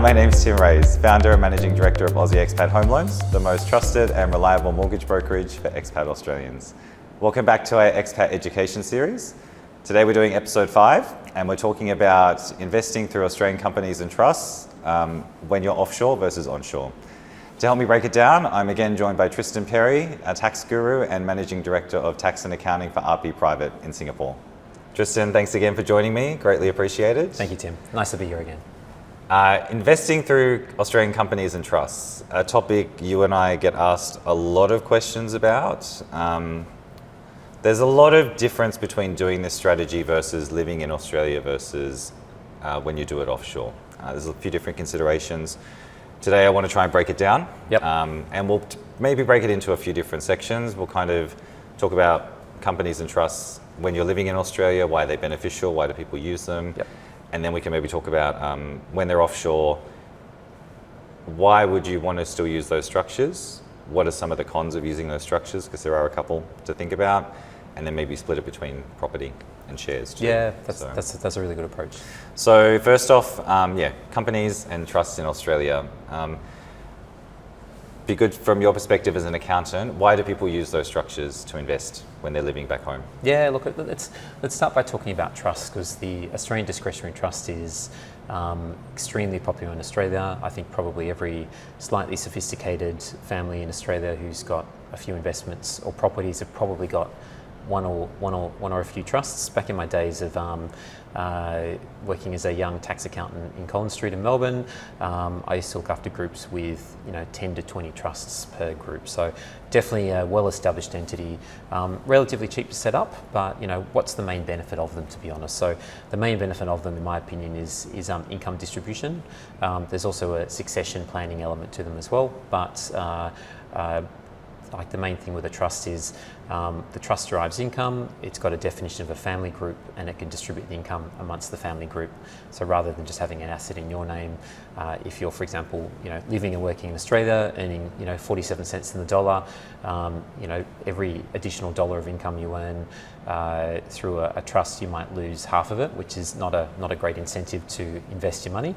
my name's Tim Raes, founder and managing director of Aussie Expat Home Loans, the most trusted and reliable mortgage brokerage for expat Australians. Welcome back to our Expat Education Series. Today we're doing episode 5 and we're talking about investing through Australian companies and trusts when you're offshore versus onshore. To help me break it down, I'm again joined by Tristan Perry, a tax guru and managing director of tax and accounting for RP Private in Singapore. Tristan, thanks again for joining me. Greatly appreciated. Thank you, Tim. Nice to be here again. Investing through Australian companies and trusts, a topic you and I get asked a lot of questions about. There's a lot of difference between doing this strategy versus living in Australia versus when you do it offshore. There's a few different considerations. Today I want to try and break it down. Yep. And we'll maybe break it into a few different sections. We'll kind of talk about companies and trusts when you're living in Australia, why they're beneficial, why do people use them. Yep. And then we can maybe talk about when they're offshore, why would you want to still use those structures? What are some of the cons of using those structures? Because there are a couple to think about. And then maybe split it between property and shares too. Yeah, that's a really good approach. So first off, companies and trusts in Australia. Be good from your perspective as an accountant, why do people use those structures to invest when they're living back home? Yeah, look, let's start by talking about trusts, because the Australian discretionary trust is extremely popular in Australia. I think probably every slightly sophisticated family in Australia who's got a few investments or properties have probably got one or a few trusts. Back in my days of working as a young tax accountant in Collins Street in Melbourne, I used to look after groups with 10 to 20 trusts per group. So definitely a well-established entity, relatively cheap to set up, but what's the main benefit of them, to be honest? So the main benefit of them, in my opinion, is income distribution. There's also a succession planning element to them as well, but like the main thing with a trust is the trust derives income, it's got a definition of a family group, and it can distribute the income amongst the family group. So rather than just having an asset in your name, if you're, for example, living and working in Australia, earning 47 cents in the dollar, every additional dollar of income you earn through a trust, you might lose half of it, which is not a great incentive to invest your money.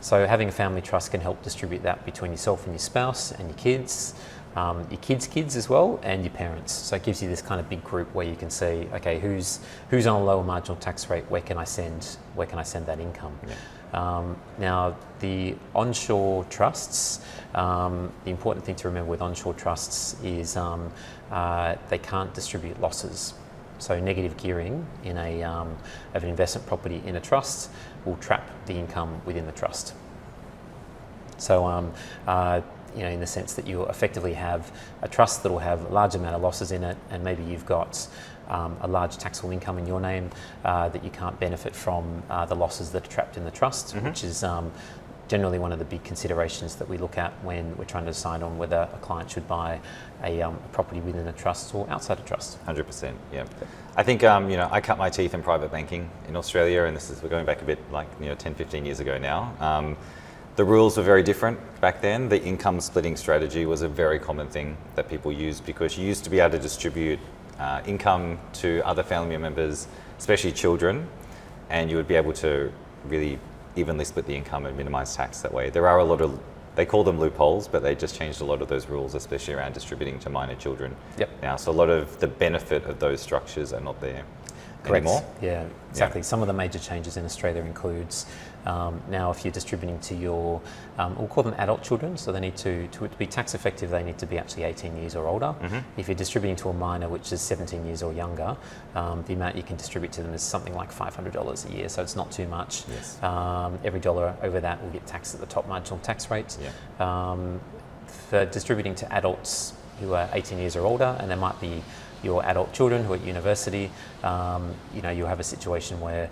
So having a family trust can help distribute that between yourself and your spouse and your kids. Your kids as well, and your parents. So it gives you this kind of big group where you can see, okay, who's on a lower marginal tax rate, where can I send that income? Yeah. Now, the onshore trusts, the important thing to remember with onshore trusts is they can't distribute losses. So negative gearing of an investment property in a trust will trap the income within the trust. So in the sense that you effectively have a trust that will have a large amount of losses in it, and maybe you've got a large taxable income in your name that you can't benefit from the losses that are trapped in the trust, mm-hmm. which is generally one of the big considerations that we look at when we're trying to decide on whether a client should buy a property within a trust or outside a trust. 100%, yeah. I think, I cut my teeth in private banking in Australia, and we're going back a bit, 10, 15 years ago now. The rules were very different back then. The income splitting strategy was a very common thing that people used, because you used to be able to distribute income to other family members, especially children, and you would be able to really evenly split the income and minimize tax that way. There are a lot of, they call them loopholes, but they just changed a lot of those rules, especially around distributing to minor children. Yep. Now, so a lot of the benefit of those structures are not there. Correct. Anymore. Yeah, exactly. Yeah. Some of the major changes in Australia includes now if you're distributing to your, we'll call them adult children, so they need to be tax effective, they need to be actually 18 years or older. Mm-hmm. If you're distributing to a minor, which is 17 years or younger, the amount you can distribute to them is something like $500 a year, so it's not too much. Yes. Every dollar over that will get taxed at the top marginal tax rate. Yeah. For distributing to adults who are 18 years or older, and there might be your adult children who are at university, you'll have a situation where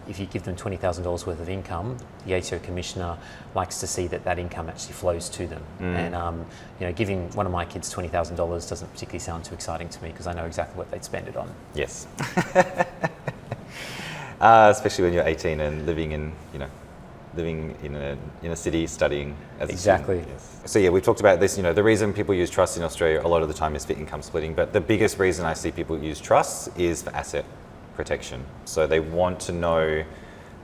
if you give them $20,000 worth of income, the ATO commissioner likes to see that income actually flows to them. Mm. And giving one of my kids $20,000 doesn't particularly sound too exciting to me, because I know exactly what they'd spend it on. Yes. Especially when you're 18 and living in a city, studying as exactly. a student. Yes. So yeah, we've talked about this. The reason people use trusts in Australia a lot of the time is for income splitting, but the biggest reason I see people use trusts is for asset protection. So they want to know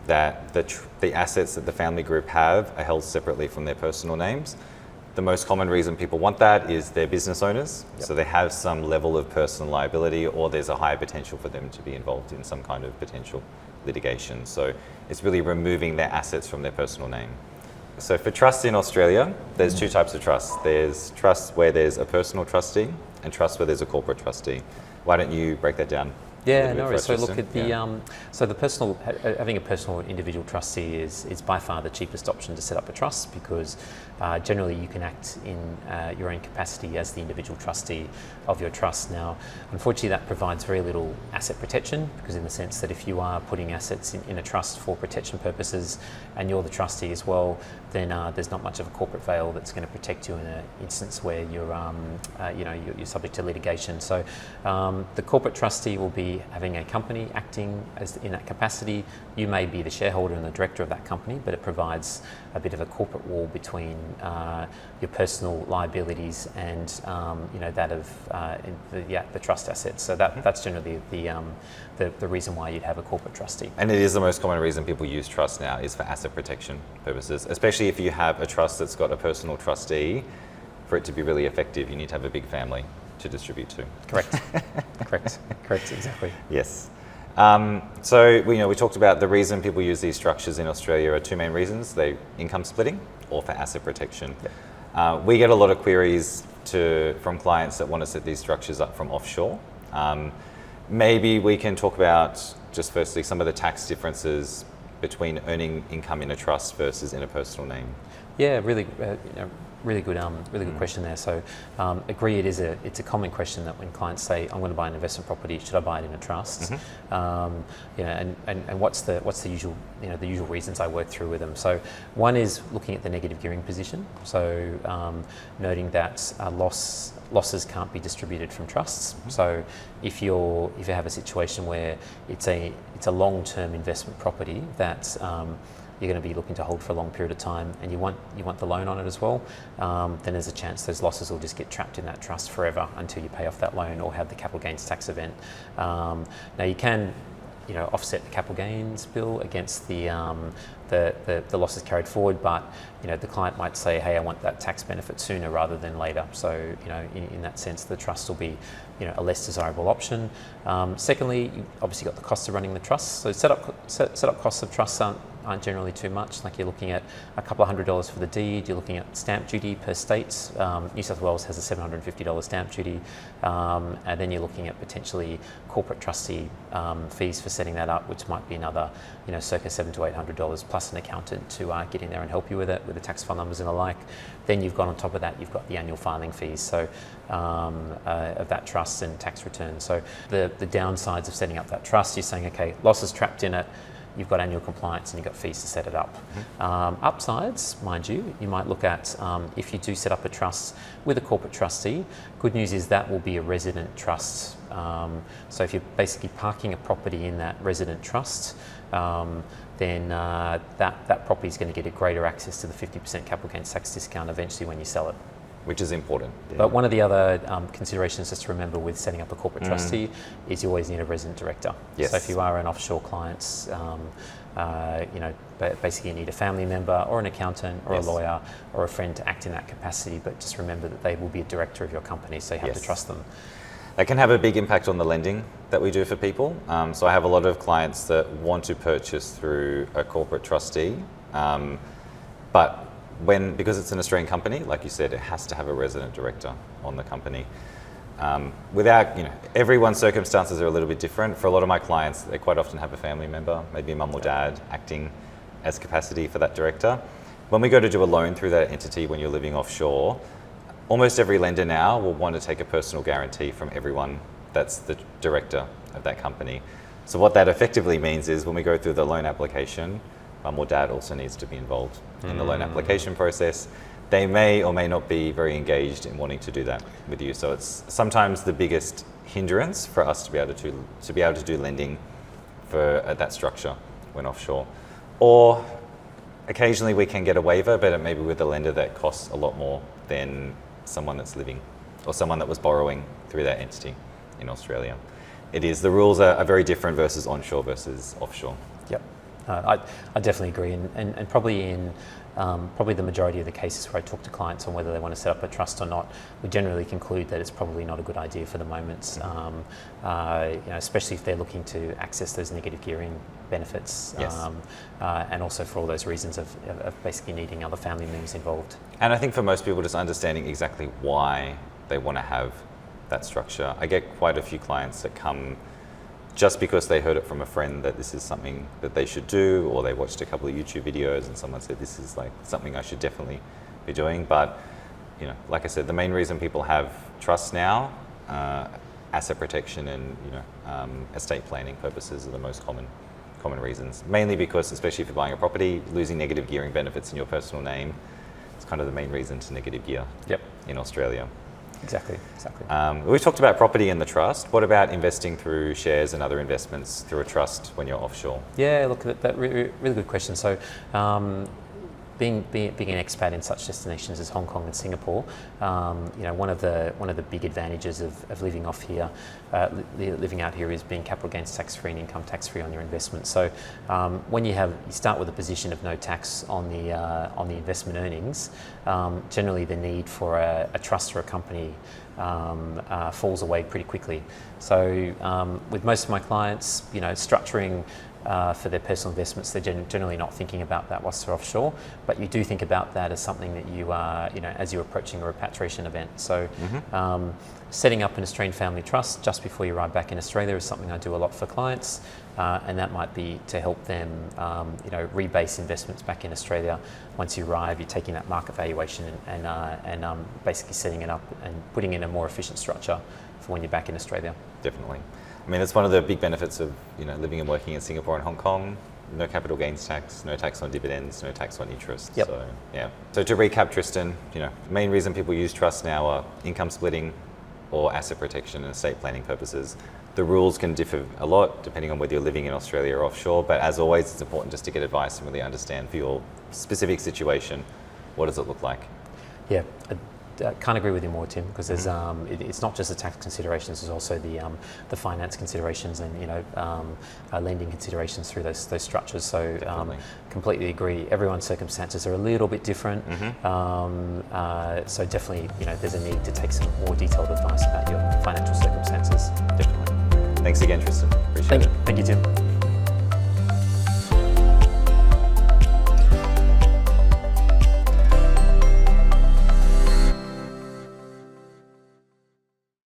that the assets that the family group have are held separately from their personal names. The most common reason people want that is they're business owners, so they have some level of personal liability, or there's a higher potential for them to be involved in some kind of potential litigation. So it's really removing their assets from their personal name. So for trusts in Australia, there's two types of trusts. There's trusts where there's a personal trustee and trusts where there's a corporate trustee. Why don't you break that down? Yeah, no worries. So look at the so the personal having a personal individual trustee is by far the cheapest option to set up a trust, because generally you can act in your own capacity as the individual trustee of your trust. Now, unfortunately, that provides very little asset protection, because in the sense that if you are putting assets in a trust for protection purposes and you're the trustee as well, then there's not much of a corporate veil that's going to protect you in an instance where you're you're subject to litigation. So the corporate trustee will be having a company acting as in that capacity. You may be the shareholder and the director of that company, but it provides a bit of a corporate wall between your personal liabilities and that of the trust assets. So that's generally the reason why you'd have a corporate trustee. And it is the most common reason people use trust now, is for asset protection purposes, especially if you have a trust that's got a personal trustee. For it to be really effective, you need to have a big family to distribute to. Correct. Correct, exactly. Yes. So we talked about the reason people use these structures in Australia are two main reasons: they income splitting or for asset protection. Yep. We get a lot of queries from clients that want to set these structures up from offshore. Maybe we can talk about just firstly some of the tax differences between earning income in a trust versus in a personal name. Yeah, really good question there. So, agree. It's a common question that when clients say, "I'm going to buy an investment property, should I buy it in a trust?" And what's the usual the usual reasons I work through with them. So, one is looking at the negative gearing position. So, noting that losses can't be distributed from trusts. So, if you have a situation where it's a long-term investment property that you're going to be looking to hold for a long period of time, and you want the loan on it as well, then there's a chance those losses will just get trapped in that trust forever until you pay off that loan or have the capital gains tax event. Now you can offset the capital gains bill against the losses carried forward, but the client might say, hey, I want that tax benefit sooner rather than later. So in that sense, the trust will be a less desirable option. Secondly, you obviously got the cost of running the trust. So set up costs of trusts aren't generally too much. Like, you're looking at a couple of $100 for the deed. You're looking at stamp duty per state. New South Wales has a $750 stamp duty, and then you're looking at potentially corporate trustee fees for setting that up, which might be another circa $700 to $800 plus an accountant to get in there and help you with it, with the tax file numbers and the like. Then you've got on top of that, you've got the annual filing fees of that trust and tax return. So the downsides of setting up that trust, you're saying, okay, losses trapped in it, you've got annual compliance and you've got fees to set it up. Upsides, mind you might look at if you do set up a trust with a corporate trustee. Good news is that will be a resident trust. So if you're basically parking a property in that resident trust, then that property is going to get a greater access to the 50% capital gains tax discount eventually when you sell it. Which is important. Yeah. But one of the other considerations just to remember with setting up a corporate trustee is you always need a resident director. Yes. So if you are an offshore client, basically you need a family member or an accountant or a lawyer or a friend to act in that capacity, but just remember that they will be a director of your company, so you have to trust them. That can have a big impact on the lending that we do for people. So I have a lot of clients that want to purchase through a corporate trustee, but because it's an Australian company, like you said, it has to have a resident director on the company. Everyone's circumstances are a little bit different. For a lot of my clients, they quite often have a family member, maybe a mum or dad, acting as capacity for that director. When we go to do a loan through that entity when you're living offshore, almost every lender now will want to take a personal guarantee from everyone that's the director of that company. So what that effectively means is when we go through the loan application, mum or dad also needs to be involved in the loan application process. They may or may not be very engaged in wanting to do that with you. So it's sometimes the biggest hindrance for us to be able to do lending for that structure when offshore. Or occasionally we can get a waiver, but it may be with a lender that costs a lot more than someone that's living or someone that was borrowing through that entity in Australia. The rules are very different versus onshore versus offshore. Yep. I definitely agree, and probably in probably the majority of the cases where I talk to clients on whether they want to set up a trust or not, we generally conclude that it's probably not a good idea for the moment, especially if they're looking to access those negative gearing benefits, and also for all those reasons of basically needing other family members involved. And I think for most people, just understanding exactly why they want to have that structure. I get quite a few clients that come just because they heard it from a friend that this is something that they should do, or they watched a couple of YouTube videos and someone said this is like something I should definitely be doing. But like I said, the main reason people have trusts now, asset protection and estate planning purposes are the most common reasons. Mainly because, especially if you're buying a property, losing negative gearing benefits in your personal name is kind of the main reason to negative gear in Australia. Exactly. We've talked about property and the trust. What about investing through shares and other investments through a trust when you're offshore? Yeah, look, that really good question. So, being an expat in such destinations as Hong Kong and Singapore, one of the big advantages of living off here, living out here, is being capital gains tax-free and income tax-free on your investment. So when you start with a position of no tax on the investment earnings, generally the need for a trust or a company falls away pretty quickly. So with most of my clients, structuring for their personal investments, they're generally not thinking about that whilst they're offshore, but you do think about that as something that you are, as you're approaching a repatriation event. So setting up an Australian family trust just before you arrive back in Australia is something I do a lot for clients, and that might be to help them, rebase investments back in Australia. Once you arrive, you're taking that market valuation and basically setting it up and putting in a more efficient structure for when you're back in Australia. Definitely. I mean, that's one of the big benefits of living and working in Singapore and Hong Kong. No capital gains tax, no tax on dividends, no tax on interest. Yep. So yeah. So to recap, Tristan, the main reason people use trusts now are income splitting or asset protection and estate planning purposes. The rules can differ a lot depending on whether you're living in Australia or offshore, but as always, it's important just to get advice and really understand for your specific situation, what does it look like? Yeah. I can't agree with you more, Tim, because there's it's not just the tax considerations, there's also the finance considerations and lending considerations through those structures. So completely agree. Everyone's circumstances are a little bit different. So definitely, there's a need to take some more detailed advice about your financial circumstances. Definitely. Thanks again, Tristan. Appreciate it. Thank you, Tim.